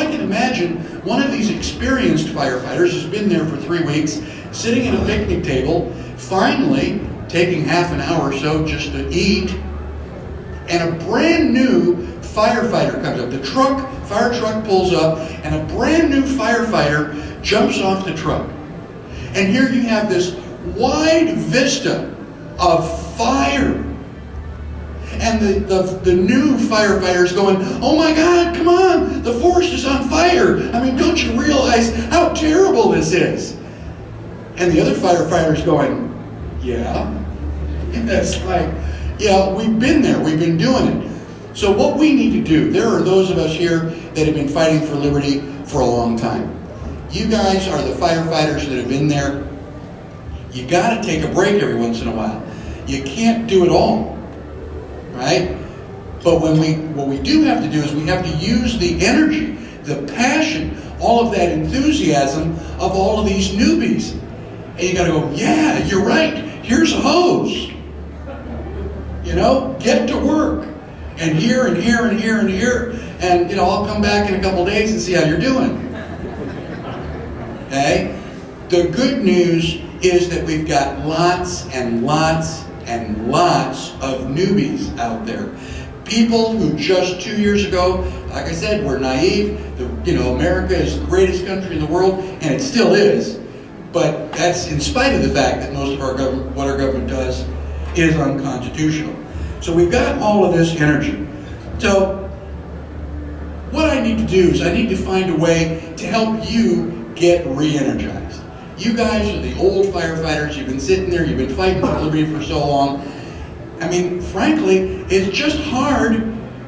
can imagine one of these experienced firefighters who's been there for 3 weeks, sitting at a picnic table, finally taking half an hour or so just to eat, and a brand new firefighter comes up. The fire truck pulls up, and a brand new firefighter jumps off the truck. And here you have this wide vista of fire. And the new firefighter's going, oh my God, come on, the forest is on fire. I mean, don't you realize how terrible this is? And the other firefighter's going, yeah. And it's like, yeah, we've been there, we've been doing it. So what we need to do, there are those of us here that have been fighting for liberty for a long time. You guys are the firefighters that have been there. You gotta take a break every once in a while. You can't do it all. Right? But what we do have to do is we have to use the energy, the passion, all of that enthusiasm of all of these newbies. And you gotta go, yeah, you're right, here's a hose. You know, get to work. And here and here and here and here. And I'll come back in a couple days and see how you're doing. Okay? The good news is that we've got lots and lots and lots of newbies out there. People who just 2 years ago, like I said, were naive. America is the greatest country in the world, and it still is. But that's in spite of the fact that most of what our government does is unconstitutional. So we've got all of this energy. So what I need to do is I need to find a way to help you get re-energized. You guys are the old firefighters. You've been sitting there. You've been fighting for liberty for so long. I mean, frankly, it's just hard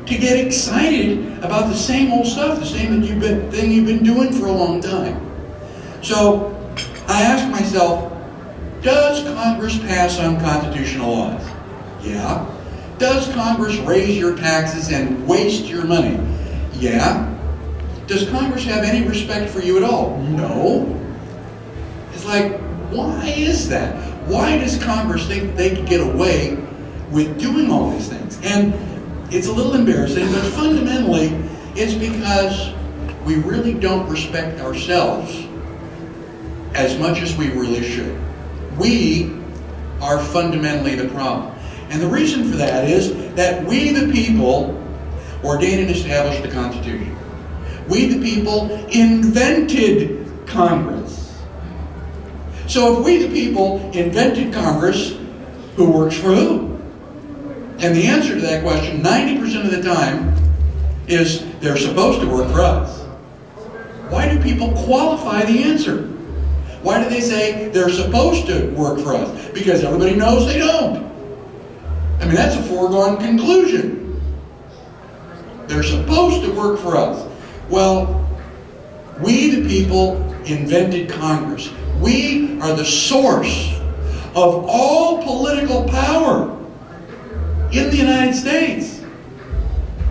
to get excited about the same old stuff, the same thing you've been doing for a long time. So I ask myself, does Congress pass unconstitutional laws? Yeah. Does Congress raise your taxes and waste your money? Yeah. Does Congress have any respect for you at all? No. It's like, why is that? Why does Congress think they can get away with doing all these things? And it's a little embarrassing, but fundamentally, it's because we really don't respect ourselves as much as we really should. We are fundamentally the problem. And the reason for that is that we, the people, ordained and established the Constitution. We, the people, invented Congress. So if we, the people, invented Congress, who works for who? And the answer to that question, 90% of the time, is they're supposed to work for us. Why do people qualify the answer? Why do they say they're supposed to work for us? Because everybody knows they don't. I mean, that's a foregone conclusion. They're supposed to work for us. Well, we, the people, invented Congress. We are the source of all political power in the United States.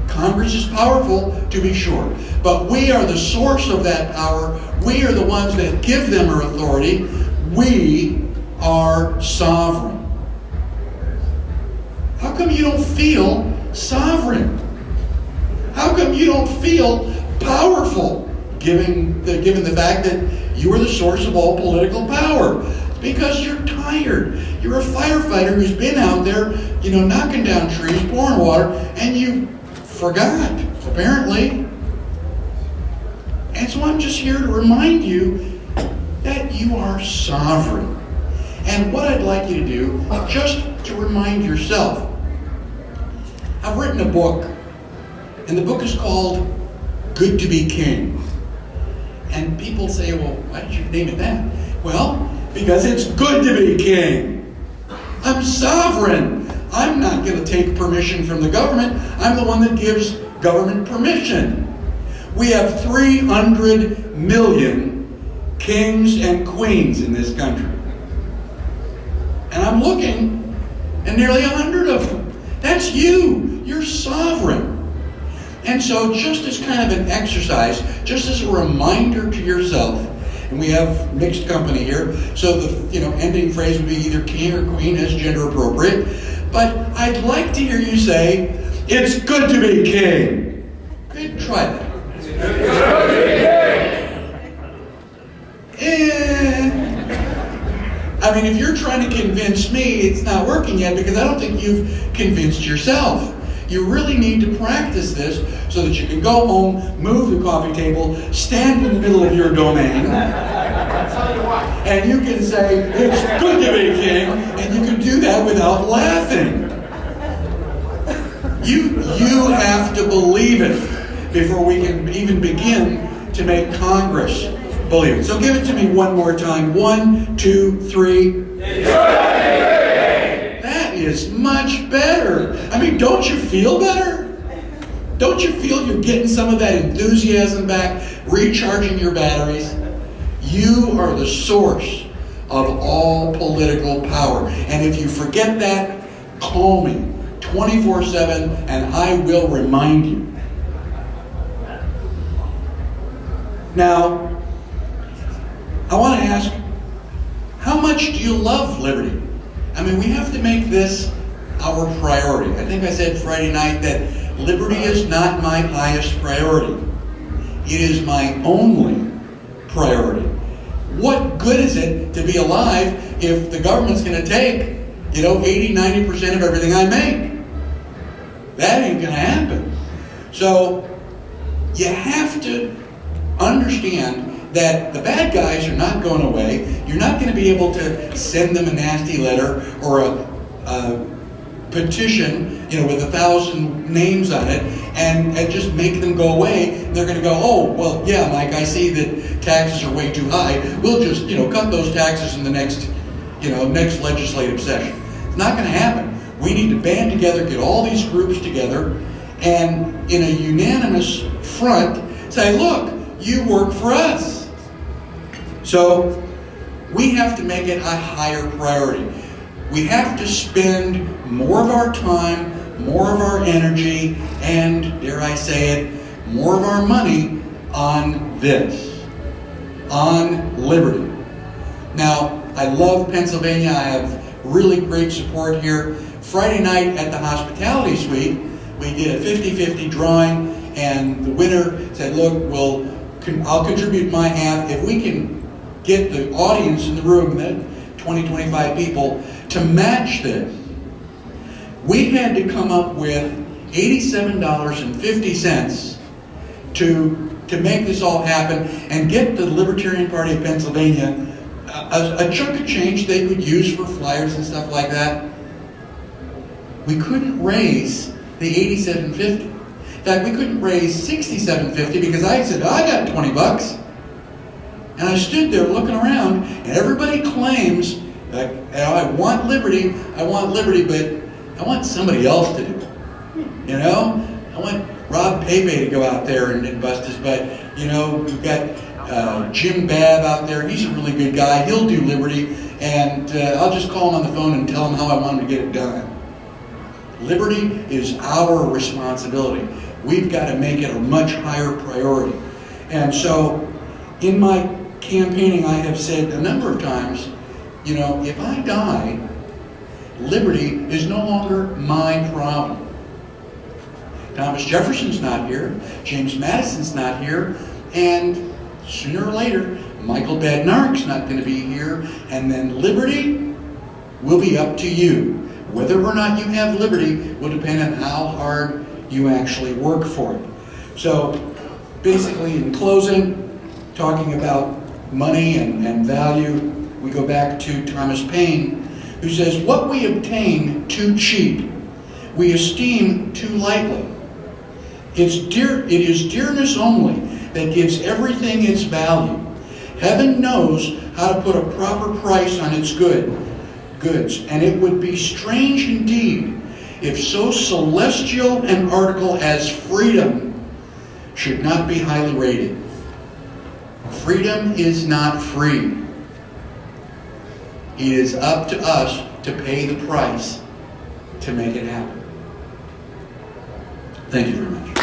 Congress is powerful, to be sure, but we are the source of that power. We are the ones that give them our authority. We are sovereign. How come you don't feel sovereign? How come you don't feel powerful, given the fact that you are the source of all political power? It's because you're tired. You're a firefighter who's been out there, knocking down trees, pouring water, and you forgot, apparently. And so I'm just here to remind you that you are sovereign. And what I'd like you to do, just to remind yourself, I've written a book, and the book is called Good to be King. And people say, well, why did you name it that? Well, because it's good to be king. I'm sovereign. I'm not going to take permission from the government. I'm the one that gives government permission. We have 300 million kings and queens in this country. And I'm looking, and nearly 100 of them. That's you. You're sovereign. And so just as kind of an exercise, just as a reminder to yourself, and we have mixed company here, so the ending phrase would be either king or queen as gender appropriate, but I'd like to hear you say, it's good to be king. Good, try that. mean, if you're trying to convince me, it's not working yet because I don't think you've convinced yourself. You really need to practice this so that you can go home, move the coffee table, stand in the middle of your domain, and you can say, it's good to be king, and you can do that without laughing. You have to believe it before we can even begin to make Congress believe it. So give it to me one more time. 1, 2, 3. That is much better. I mean, don't you feel better? Don't you feel you're getting some of that enthusiasm back, recharging your batteries? You are the source of all political power. And if you forget that, call me 24/7 and I will remind you. Now, I want to ask, how much do you love liberty? I mean, we have to make this our priority. I think I said Friday night that liberty is not my highest priority. It is my only priority. What good is it to be alive if the government's going to take, 80, 90% of everything I make? That ain't going to happen. So, you have to understand that the bad guys are not going away. You're not going to be able to send them a nasty letter or a petition, with 1,000 names on it and just make them go away. They're going to go, oh, well, yeah, Mike, I see that taxes are way too high. We'll just, cut those taxes in the next legislative session. It's not going to happen. We need to band together, get all these groups together, and in a unanimous front, say, look, you work for us. So we have to make it a higher priority. We have to spend more of our time, more of our energy, and, dare I say it, more of our money on this, on liberty. Now, I love Pennsylvania. I have really great support here. Friday night at the hospitality suite, we did a 50-50 drawing, and the winner said, look, I'll contribute my half. If we can get the audience in the room, that 20, 25 people, to match this, we had to come up with $87.50 to make this all happen and get the Libertarian Party of Pennsylvania a chunk of change they could use for flyers and stuff like that. We couldn't raise the $87.50. In fact, we couldn't raise $67.50 because I said, I got $20. And I stood there looking around, and everybody claims that I want liberty, but I want somebody else to do it. I want Rob Pepe to go out there and bust his butt. We've got Jim Babb out there. He's a really good guy. He'll do liberty, and I'll just call him on the phone and tell him how I want him to get it done. Liberty is our responsibility. We've got to make it a much higher priority. And so, in my campaigning, I have said a number of times, if I die, liberty is no longer my problem. Thomas Jefferson's not here, James Madison's not here, and sooner or later, Michael Badnarik's not going to be here, and then liberty will be up to you. Whether or not you have liberty will depend on how hard you actually work for it. So, basically, in closing, talking about money and value, we go back to Thomas Paine, who says, what we obtain too cheap, we esteem too lightly. It is dearness only that gives everything its value. Heaven knows how to put a proper price on its goods, and it would be strange indeed if so celestial an article as freedom should not be highly rated. Freedom is not free. It is up to us to pay the price to make it happen. Thank you very much.